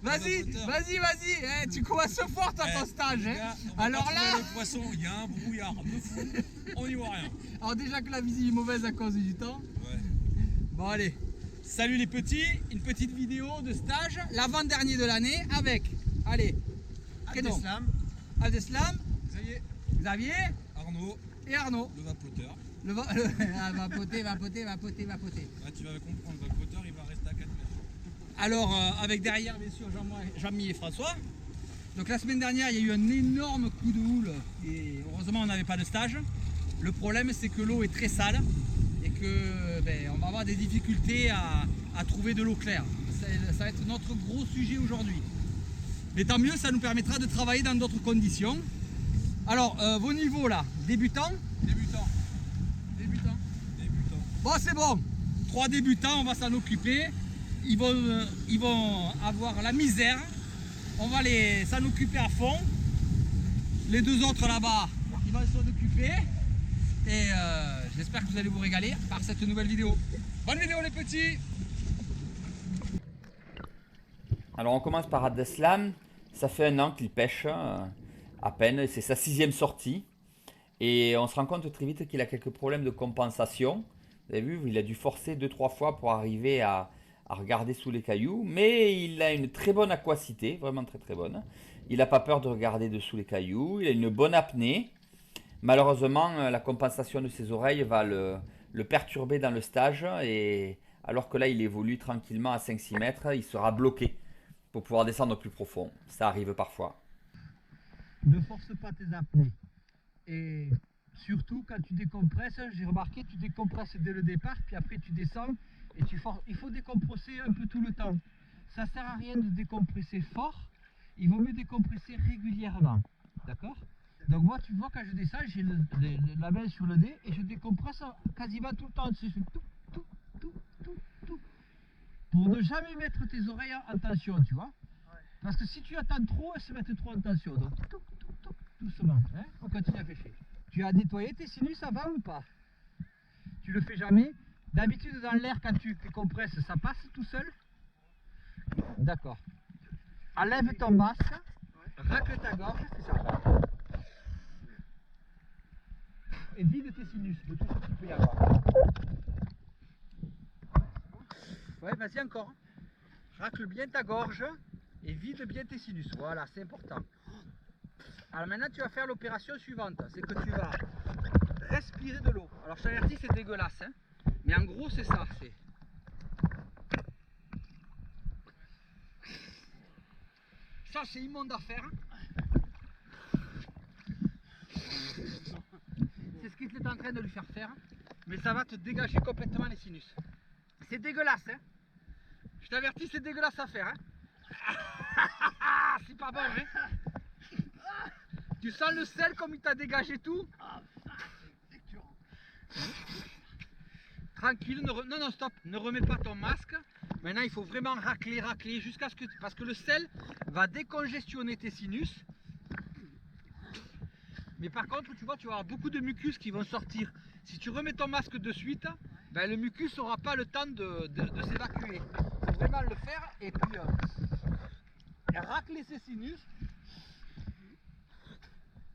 Vas-y, vas-y, vas-y. Eh, tu commences fort à ton stage. Gars, Alors là, le poisson, il y a un brouillard de fou, on n'y voit rien. alors déjà que la visite est mauvaise à cause du temps. Ouais. Bon allez, salut les petits, une petite vidéo de stage, l'avant-dernier de l'année avec, allez, prénom. Abdeslam, Xavier Arnaud, et Arnaud. le vapoteur. Va poter. Ah, tu vas comprendre, le vapoteur il va rester à 4 mètres. Alors avec derrière bien sûr Jean-Mi et François. Donc la semaine dernière il y a eu un énorme coup de houle et heureusement on n'avait pas de stage. Le problème c'est que l'eau est très sale et que on va avoir des difficultés à trouver de l'eau claire. Ça va être notre gros sujet aujourd'hui. Mais tant mieux, ça nous permettra de travailler dans d'autres conditions. Alors vos niveaux là, débutants. Bon c'est bon, 3 débutants, on va s'en occuper. Ils vont avoir la misère. On va s'en occuper à fond. Les 2 autres là-bas, ils vont s'en occuper. Et j'espère que vous allez vous régaler par cette nouvelle vidéo. Bonne vidéo les petits. Alors on commence par Abdeslam. Ça fait 1 an qu'il pêche à peine. C'est sa 6e sortie. Et on se rend compte très vite qu'il a quelques problèmes de compensation. Vous avez vu, il a dû forcer 2-3 fois pour arriver à regarder sous les cailloux. Mais il a une très bonne aquacité, vraiment très très bonne. Il n'a pas peur de regarder dessous les cailloux. Il a une bonne apnée. Malheureusement, la compensation de ses oreilles va le perturber dans le stage. Et alors que là, il évolue tranquillement à 5-6 mètres, il sera bloqué pour pouvoir descendre plus profond. Ça arrive parfois. Ne force pas tes apnées. Et surtout quand tu décompresses, j'ai remarqué, tu décompresses dès le départ, puis après tu descends et il faut décompresser un peu tout le temps. Ça sert à rien de décompresser fort, il vaut mieux décompresser régulièrement. D'accord? Donc moi tu vois quand je descends, j'ai la main sur le nez et je décompresse quasiment tout le temps. Je fais tout. Pour ne jamais mettre tes oreilles en tension, tu vois. Parce que si tu attends trop, elles se mettent trop en tension. Donc doucement, hein, on continue à pêcher. Tu as nettoyé tes sinus avant ou pas? Tu le fais jamais? D'habitude dans l'air quand tu compresses, ça passe tout seul? D'accord. Enlève ton masque, racle ta gorge, fais ça. Et vide tes sinus de tout ce qu'il peut y avoir. Ouais, vas-y encore. Racle bien ta gorge et vide bien tes sinus. Voilà, c'est important. Alors maintenant tu vas faire l'opération suivante, c'est que tu vas respirer de l'eau. Alors je t'avertis, c'est dégueulasse, hein, mais en gros c'est ça. Ça c'est immonde à faire. C'est ce qu'il est en train de lui faire faire, mais ça va te dégager complètement les sinus. C'est dégueulasse, hein. Je t'avertis, c'est dégueulasse à faire, hein. C'est pas bon, hein. Tu sens le sel comme il t'a dégagé tout? Tranquille, non, stop, ne remets pas ton masque. Maintenant, il faut vraiment racler jusqu'à ce que... Parce que le sel va décongestionner tes sinus. Mais par contre, tu vois, tu vas avoir beaucoup de mucus qui vont sortir. Si tu remets ton masque de suite, ben, le mucus n'aura pas le temps de s'évacuer. Il faut vraiment le faire et puis racler ses sinus.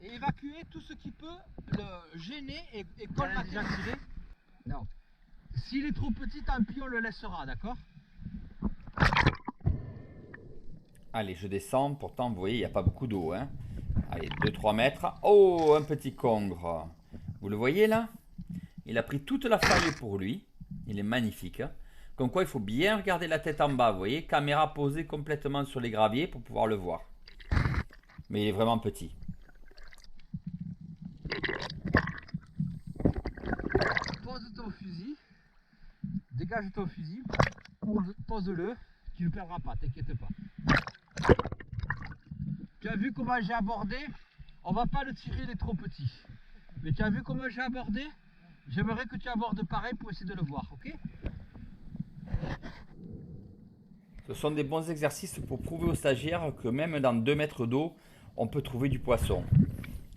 Et évacuer tout ce qui peut le gêner et colmater. Non. S'il est trop petit, tant pis, on le laissera, d'accord? Allez, je descends. Pourtant, vous voyez, il n'y a pas beaucoup d'eau, hein. Allez, 2-3 mètres. Oh, un petit congre. Vous le voyez là? Il a pris toute la faille pour lui. Il est magnifique, hein. Comme quoi, il faut bien regarder la tête en bas, vous voyez? Caméra posée complètement sur les graviers pour pouvoir le voir. Mais il est vraiment petit. Pose ton fusil, dégage ton fusil, pose-le, tu ne le perdras pas, t'inquiète pas. Tu as vu comment j'ai abordé? On va pas le tirer, il est trop petit. Mais tu as vu comment j'ai abordé? J'aimerais que tu abordes pareil pour essayer de le voir, ok? Ce sont des bons exercices pour prouver aux stagiaires que même dans 2 mètres d'eau, on peut trouver du poisson.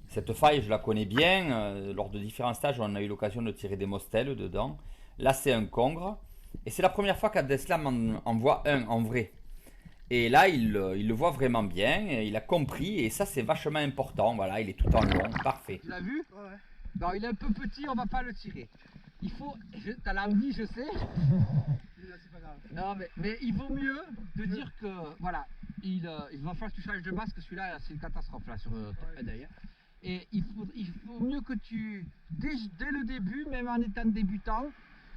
Cette faille, je la connais bien. Lors de différents stages, on a eu l'occasion de tirer des mostelles dedans. Là, c'est un congre. Et c'est la première fois qu'Abdeslam en voit un en vrai. Et là, il le voit vraiment bien, il a compris, et ça c'est vachement important. Voilà, il est tout en long, parfait. Tu l'as vu? Ouais. Non, il est un peu petit, on va pas le tirer. Il faut. T'as l'envie, je sais. Là, c'est pas grave. Non, mais il vaut mieux de dire que. Voilà, il va falloir que tu changes de masque, celui-là, c'est une catastrophe là sur un œil. Et il faut mieux que tu. Dès le début, même en étant débutant,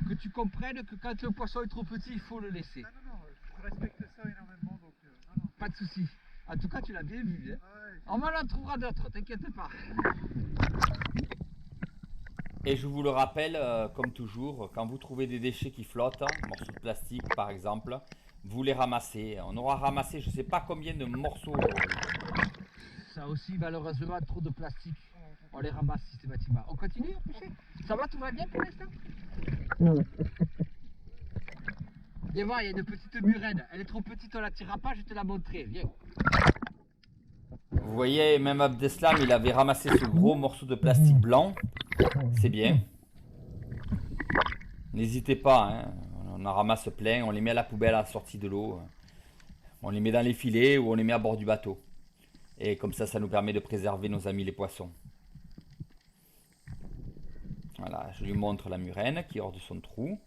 que tu comprennes que quand le poisson est trop petit, il faut le laisser. Non, je respecte ça énormément, donc non. Pas de soucis. En tout cas, tu l'as bien vu. Hein. Ouais, On en trouvera d'autres, t'inquiète pas. Et je vous le rappelle, comme toujours, quand vous trouvez des déchets qui flottent, morceaux de plastique par exemple, vous les ramassez. On aura ramassé je ne sais pas combien de morceaux aujourd'hui. Ça aussi, malheureusement, trop de plastique. On les ramasse systématiquement. On continue à pêcher? Ça va, tout va bien pour l'instant? Viens voir, il y a une petite murène. Elle est trop petite, on la tirera pas, je te la montrerai. Viens. Vous voyez, même Abdeslam, il avait ramassé ce gros morceau de plastique blanc. C'est bien. N'hésitez pas, hein. On en ramasse plein, on les met à la poubelle à la sortie de l'eau. On les met dans les filets ou on les met à bord du bateau. Et comme ça nous permet de préserver nos amis les poissons. Voilà, je lui montre la murène qui est hors de son trou.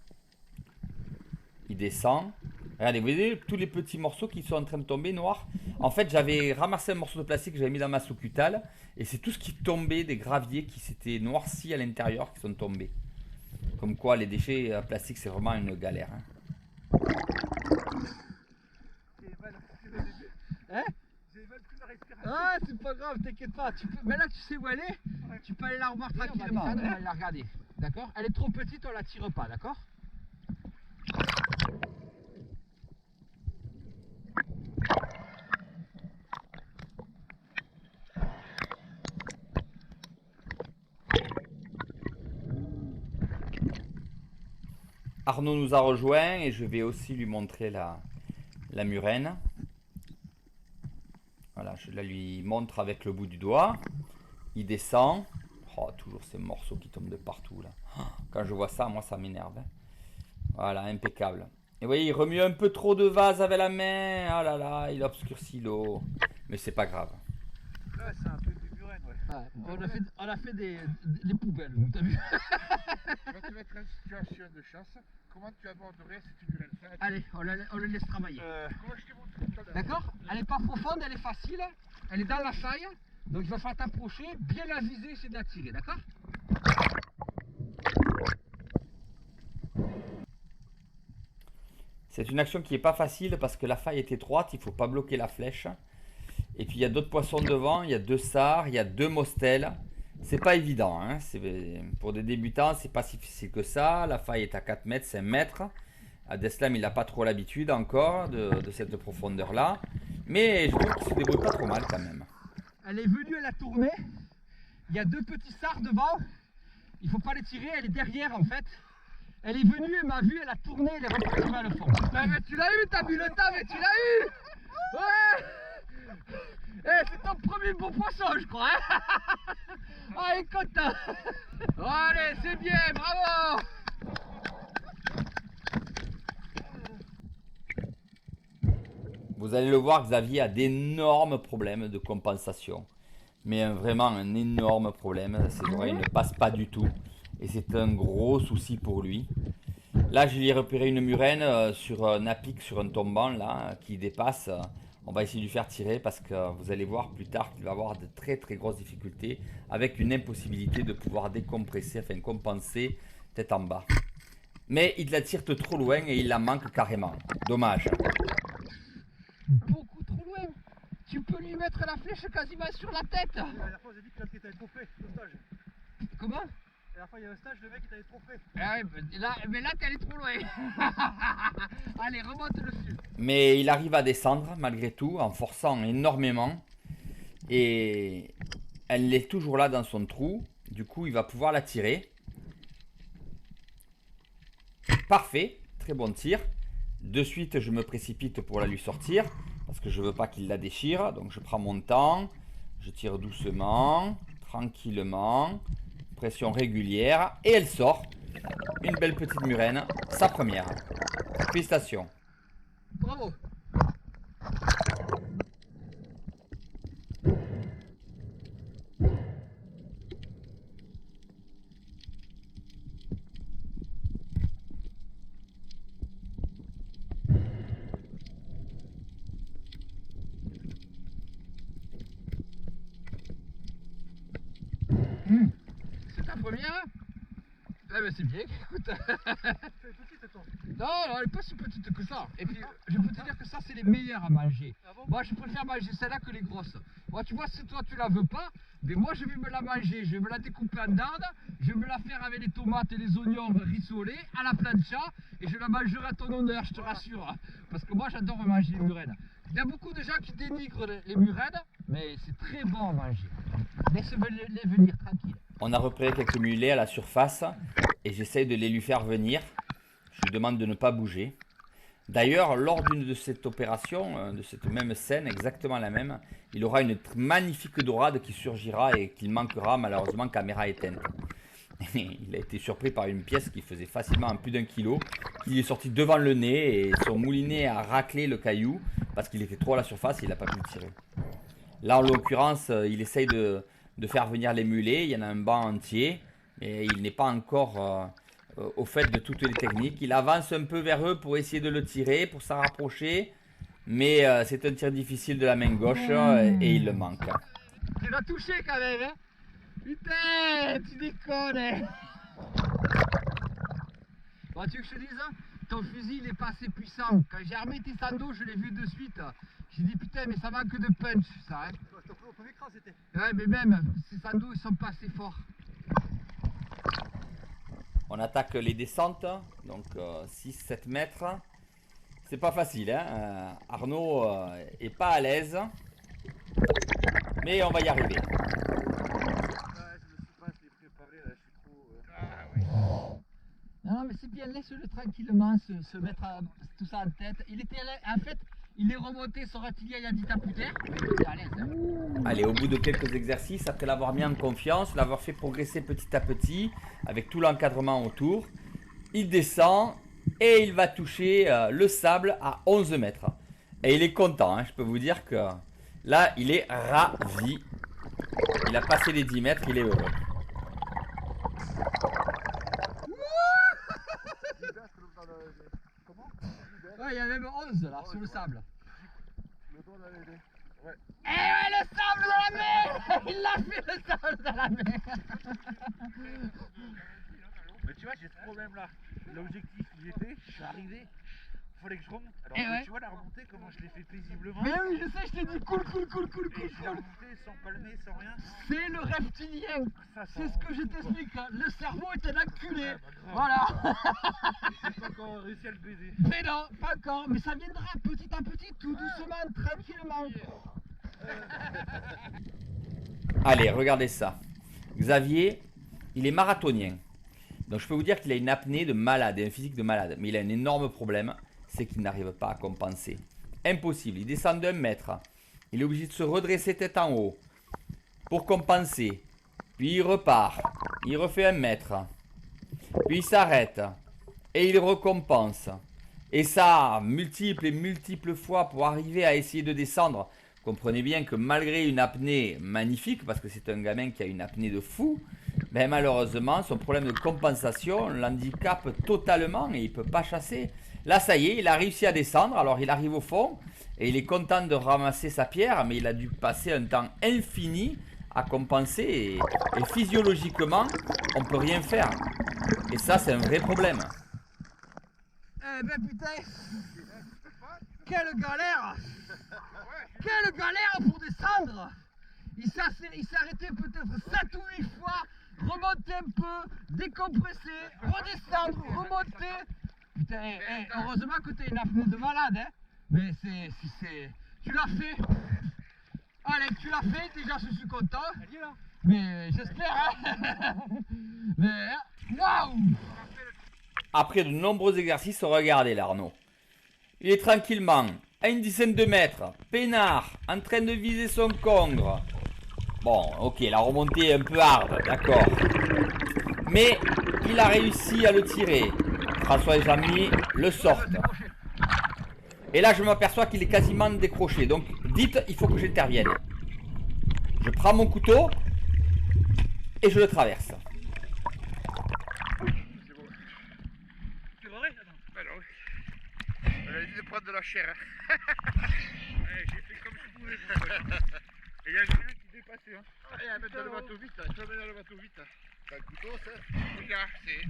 Il descend. Regardez, vous voyez tous les petits morceaux qui sont en train de tomber noirs. En fait, j'avais ramassé un morceau de plastique que j'avais mis dans ma sous-cutale. Et c'est tout ce qui tombait des graviers qui s'étaient noircis à l'intérieur qui sont tombés. Comme quoi, les déchets plastiques, c'est vraiment une galère. Hein. Hein? J'ai mal pris la respiration. Ah, c'est pas grave, t'inquiète pas. Mais là, tu sais où elle est. Tu peux aller la revoir tranquillement. On va aller la regarder. D'accord? Elle est trop petite, on la tire pas, d'accord? Arnaud nous a rejoint et je vais aussi lui montrer la murène. Voilà, je la lui montre avec le bout du doigt. Il descend. Oh, toujours ces morceaux qui tombent de partout là. Quand je vois ça, moi ça m'énerve. Hein. Voilà, impeccable. Et vous voyez, il remue un peu trop de vase avec la main. Ah là là, il obscurcit l'eau. Mais c'est pas grave. Là, c'est un peu des murènes, ouais. Ouais, on a fait des poubelles, t'as vu? Tu vas te mettre en situation de chasse. Comment tu aborderais cette murène? Allez, on le laisse travailler. Comment je t'ai montré tout à l'heure? D'accord? Elle est pas profonde, elle est facile. Elle est dans la faille. Donc il va falloir t'approcher, bien la viser, c'est de la tirer, d'accord? C'est une action qui n'est pas facile parce que la faille est étroite, il ne faut pas bloquer la flèche. Et puis il y a d'autres poissons devant, il y a 2 sards, il y a 2 mostelles. C'est pas évident, hein. Pour des débutants, c'est pas si difficile que ça. La faille est à 4 mètres, 5 mètres. Abdeslam, il n'a pas trop l'habitude encore de cette profondeur-là. Mais je trouve qu'il se débrouille pas trop mal quand même. Elle est venue, elle a tourné. Il y a 2 petits sards devant. Il faut pas les tirer, elle est derrière en fait. Elle est venue, elle m'a vu, elle a tourné, elle est repartie vers le fond. Mais tu l'as eu, t'as vu le tas, mais tu l'as eu. Ouais. C'est ton premier bon poisson, je crois. Hein. Ah, il est content. Allez, c'est bien, bravo. Vous allez le voir, Xavier a d'énormes problèmes de compensation. Mais vraiment un énorme problème. Ses oreilles ne passent pas du tout. Et c'est un gros souci pour lui. Là, je lui ai repéré une murène sur un apic, sur un tombant là, qui dépasse. On va essayer de lui faire tirer parce que vous allez voir plus tard qu'il va avoir de très très grosses difficultés avec une impossibilité de pouvoir décompresser, enfin compenser tête en bas. Mais il la tire trop loin et il la manque carrément. Dommage. Beaucoup trop loin. Tu peux lui mettre la flèche quasiment sur la tête. La dernière fois, j'ai dit que l'autre était trop près au stage. Comment? La dernière fois, il y avait un stage, le mec était trop près. Ah ouais, mais là, t'es allé trop loin. Allez, remonte dessus. Mais il arrive à descendre malgré tout en forçant énormément. Et elle est toujours là dans son trou. Du coup, il va pouvoir la tirer. Parfait, très bon tir. De suite, je me précipite pour la lui sortir parce que je veux pas qu'il la déchire. Donc, je prends mon temps, je tire doucement, tranquillement, pression régulière et elle sort. Une belle petite murène, sa première. Félicitations. Bravo. mais c'est bien, écoute. C'est petite toi. Non, elle est pas si petite que ça. Et puis, je peux te dire que ça, c'est les meilleures à manger. Ah bon? Moi, je préfère manger celle-là que les grosses. Moi, tu vois, si toi, tu la veux pas, mais moi, je vais me la manger. Je vais me la découper en dardes. Je vais me la faire avec les tomates et les oignons rissolés à la plancha. Et je la mangerai à ton honneur, je te rassure. Parce que moi, j'adore manger les murènes. Il y a beaucoup de gens qui dénigrent les murènes, mais c'est très bon à manger. Laisse-les venir tranquille. On a repéré quelques mulets à la surface et j'essaye de les lui faire venir. Je lui demande de ne pas bouger. D'ailleurs, lors d'une de cette opération, de cette même scène, exactement la même, il aura une magnifique dorade qui surgira et qu'il manquera malheureusement caméra éteinte. Il a été surpris par une pièce qui faisait facilement plus d'1 kilo, qui est sorti devant le nez et son moulinet a raclé le caillou parce qu'il était trop à la surface et il n'a pas pu le tirer. Là, en l'occurrence, il essaye de faire venir les mulets. Il y en a un banc entier, mais il n'est pas encore au fait de toutes les techniques. Il avance un peu vers eux pour essayer de le tirer, pour s'en rapprocher, mais c'est un tir difficile de la main gauche et il le manque. Tu l'as touché quand même, hein? Putain, tu déconnes, hein? Bon, tu veux que je te dise, hein? Ton fusil il est pas assez puissant. Quand j'ai armé tes sandos, je l'ai vu de suite. J'ai dit putain, mais ça manque de punch, ça, hein? Au premier écran c'était. Ouais, mais même, ces sandos ils sont pas assez forts. On attaque les descentes, donc 6-7 mètres. C'est pas facile, hein? Arnaud est pas à l'aise, mais on va y arriver. Non, mais c'est bien, laisse-le tranquillement se mettre tout ça en tête. Il était en fait, il est remonté son ratillier il y a 10 ans plus tard. Il est à l'aise, hein. Allez, au bout de quelques exercices, après l'avoir mis en confiance, l'avoir fait progresser petit à petit, avec tout l'encadrement autour, il descend et il va toucher le sable à 11 mètres. Et il est content, hein, je peux vous dire que là, il est ravi. Il a passé les 10 mètres, il est heureux. Ouais, il y a même 11 là, sur le sable. Le doigt dans les dés. Ouais. Eh ouais, le sable dans la mer. Il l'a fait, le sable dans la mer. Mais tu vois, j'ai ce problème là. L'objectif où j'étais, je suis arrivé. Il fallait que je remonte. Alors, Eh ouais. tu vois la remontée, comment je l'ai fait paisiblement. Mais oui, je sais, je t'ai dit cool. Et je suis remonté sans palmer, sans rien. C'est le reptilien. Ça C'est ce que je t'explique. Hein. Le cerveau est un enculé. Ouais, bah, grave. Voilà. J'ai pas encore réussi à le baiser. Mais non, pas encore. Mais ça viendra petit à petit, tout doucement, tranquillement. Allez, regardez ça. Xavier, il est marathonien. Donc je peux vous dire qu'il a une apnée de malade, un physique de malade. Mais il a un énorme problème, c'est qu'il n'arrive pas à compenser. Impossible, il descend d'1 mètre. Il est obligé de se redresser tête en haut pour compenser. Puis il repart, il refait 1 mètre. Puis il s'arrête et il recompense. Et ça, multiples fois pour arriver à essayer de descendre. Comprenez bien que malgré une apnée magnifique, parce que c'est un gamin qui a une apnée de fou, ben malheureusement, son problème de compensation l'handicape totalement et il ne peut pas chasser. Là, ça y est, il a réussi à descendre. Alors, il arrive au fond et il est content de ramasser sa pierre, mais il a dû passer un temps infini à compenser et physiologiquement, on ne peut rien faire. Et ça, c'est un vrai problème. Eh ben putain, quelle galère. Quelle galère pour descendre. Il s'est arrêté peut-être 7 ou 8 fois, remonter un peu, décompresser, redescendre, remonter. Putain, heureusement que t'as une apnée de malade, hein. Mais tu l'as fait. Allez, tu l'as fait, déjà je suis content. Mais j'espère, hein. Mais, waouh. Après de nombreux exercices, regardez l'Arnaud. Il est tranquillement, à une dizaine de mètres, peinard, en train de viser son congre. Bon, ok, la remontée est un peu hard, d'accord. Mais il a réussi à le tirer. François et Jean-Mi le sortent. Et là, je m'aperçois qu'il est quasiment décroché. Donc, dites, il faut que j'intervienne. Je prends mon couteau et je le traverse. C'est vrai? Alors, elle a dit de prendre de la chair. J'ai fait comme je pouvais. Et il y a un qui dépassait. Hein. Allez, à mettre dans le bateau vite. Là. Tu vas mettre dans le bateau vite. Là. T'as le couteau, ça? Regarde, c'est...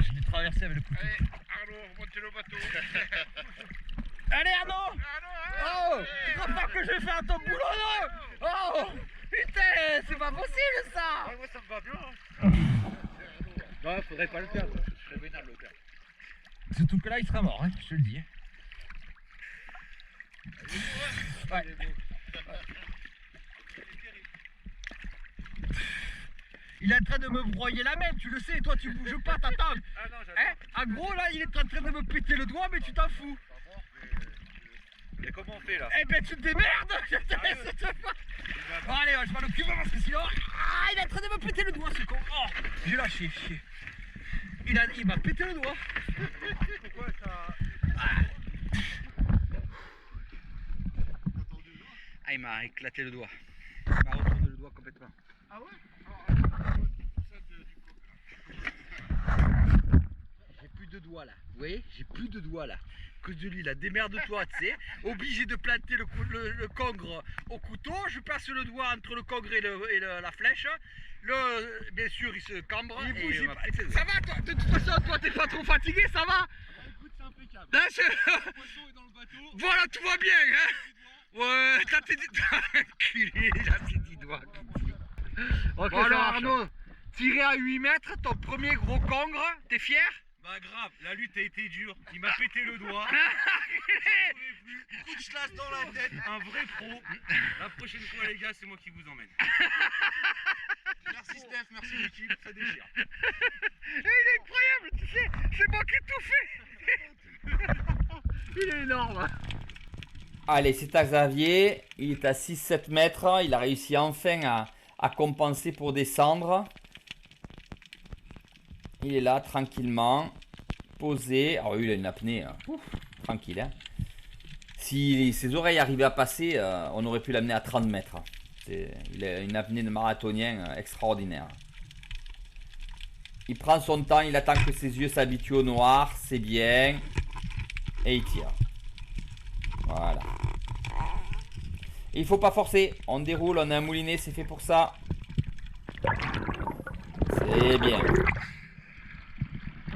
Je vais traverser avec le couteau. Allez, Arnaud, remontez le bateau. Allez Arnaud! Arnaud, Oh! Tu crois pas que je vais faire ton boulot là? Oh! Putain, c'est pas possible ça! moi ça me va bien. Non, faudrait pas le faire. Je serais vénal le faire. Surtout que là il sera mort, hein, je te le dis. Ouais. Il est en train de me broyer la main, tu le sais, toi tu bouges pas, t'attends. Ah non, j'attends. Hein? En gros là il est en train de me péter le doigt mais tu t'en fous. Mais comment on fait là? Eh ben tu te démerdes! Je te laisse te faire. Bon, allez, je m'en occupe parce que sinon. Ah, il est en train de me péter le doigt ce con! Oh! J'ai lâché, chier. Il m'a pété le doigt! Pourquoi ça... Ah, il m'a éclaté le doigt. Il m'a retourné le doigt complètement. Ah ouais? J'ai plus de doigts là. Vous voyez? J'ai plus de doigts là. Que de lui là, démerde-toi, tu sais. Obligé de planter le congre au couteau. Je passe le doigt entre le congre et, la flèche. Bien sûr, il se cambre. Il bouge, et il ça va, toi? De toute façon, toi, t'es pas trop fatigué, ça va? Écoute, c'est impeccable. Là, Le poisson est dans le bateau. voilà, tout va bien, hein? Ouais, t'as tes 10 enculé, il a ses 10 doigts. Ok, bon alors Arnaud, tiré à 8 mètres, ton premier gros congre, t'es fier? Bah grave, la lutte a été dure. Il m'a pété le doigt. Coup de chlasse dans la tête. Un vrai pro. La prochaine fois les gars, c'est moi qui vous emmène. Merci Steph, merci l'équipe, ça déchire. Il est incroyable, tu sais, c'est moi qui ai tout fait. Il est énorme. Allez, c'est à Xavier. Il est à 6-7 mètres. Il a réussi enfin à compenser pour descendre. Il est là, tranquillement. Posé. Ah oui, il a une apnée. Ouf, tranquille. Hein. Si ses oreilles arrivaient à passer, on aurait pu l'amener à 30 mètres. Il a une apnée de marathonien extraordinaire. Il prend son temps. Il attend que ses yeux s'habituent au noir. C'est bien. Et il tire. Voilà. Il faut pas forcer. On déroule. On a un moulinet. C'est fait pour ça. C'est bien.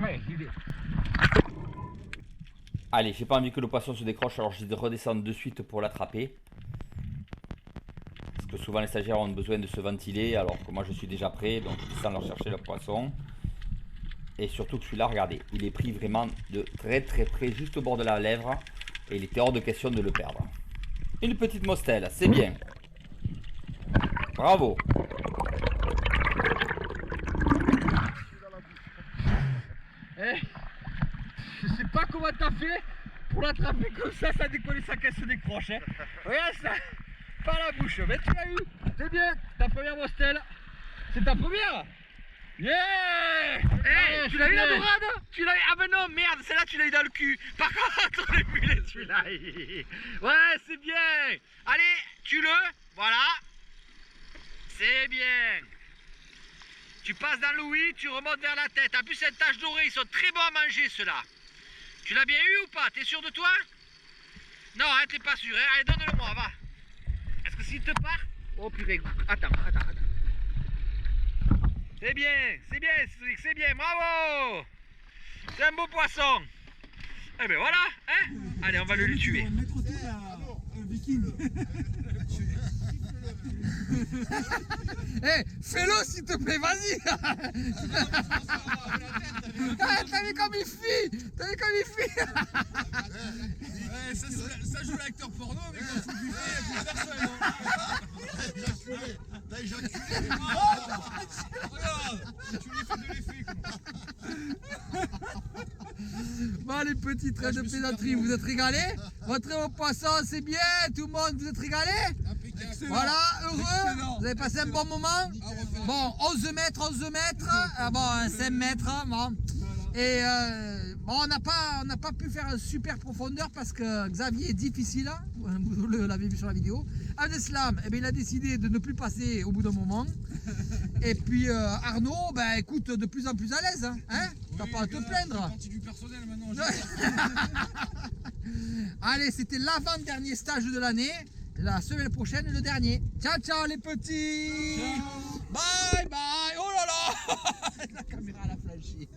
Ouais, il est. Allez, j'ai pas envie que le poisson se décroche, alors je vais redescendre de suite pour l'attraper. Parce que souvent les stagiaires ont besoin de se ventiler, alors que moi je suis déjà prêt, donc je descends leur chercher le poisson. Et surtout que celui-là, regardez, il est pris vraiment de très très près, juste au bord de la lèvre. Et il était hors de question de le perdre. Une petite mostelle, c'est bien. Bravo. Eh, je sais pas comment t'as fait pour l'attraper comme ça décolle sa caisse se décroche. Hein. Regarde ça, par la bouche, mais tu l'as eu, c'est bien, ta première mostelle. C'est ta première? Yeah! Hey, tu l'as eu la dorade? Tu l'as eu? Ah ben non, merde, celle-là tu l'as eu dans le cul. Par contre, le mulet celui-là. Ouais, c'est bien. Allez, tue-le, voilà. C'est bien. Tu passes dans l'ouïe, tu remontes vers la tête. En plus, cette tache dorée, ils sont très bons à manger, ceux-là. Tu l'as bien eu ou pas? T'es sûr de toi? Non, hein, t'es pas sûr. Hein? Allez, donne-le-moi, va. Est-ce que s'il te part? Oh purée, attends. C'est bien, c'est bien, bravo. C'est un beau poisson. Eh ben voilà, hein. Allez, on va le tuer. Eh, fais-le s'il te plaît, vas-y. T'as vu comme il fuit? Ça joue l'acteur porno, mais quand c'est du fait, il n'y a plus personne. T'as éjaculé. Regarde, tu lui fais de l'effet. Bon, les petits traits de plaisanterie, vous êtes régalés? Votre au poisson, c'est bien? Tout le monde, vous êtes régalés? Voilà, heureux? Vous avez passé un bon moment? Bon, 11 mètres, bon, 5 mètres, bon. Et bon, on n'a pas pu faire une super profondeur parce que Xavier est difficile, hein, vous l'avez vu sur la vidéo. Abdeslam, eh bien, il a décidé de ne plus passer au bout d'un moment. Et puis Arnaud, ben écoute, de plus en plus à l'aise, hein, t'as pas à te plaindre. Du personnel maintenant. Allez, c'était l'avant-dernier stage de l'année. La semaine prochaine, le dernier. Ciao, ciao les petits. Ciao. Bye bye. Oh là là. La caméra elle a flanché.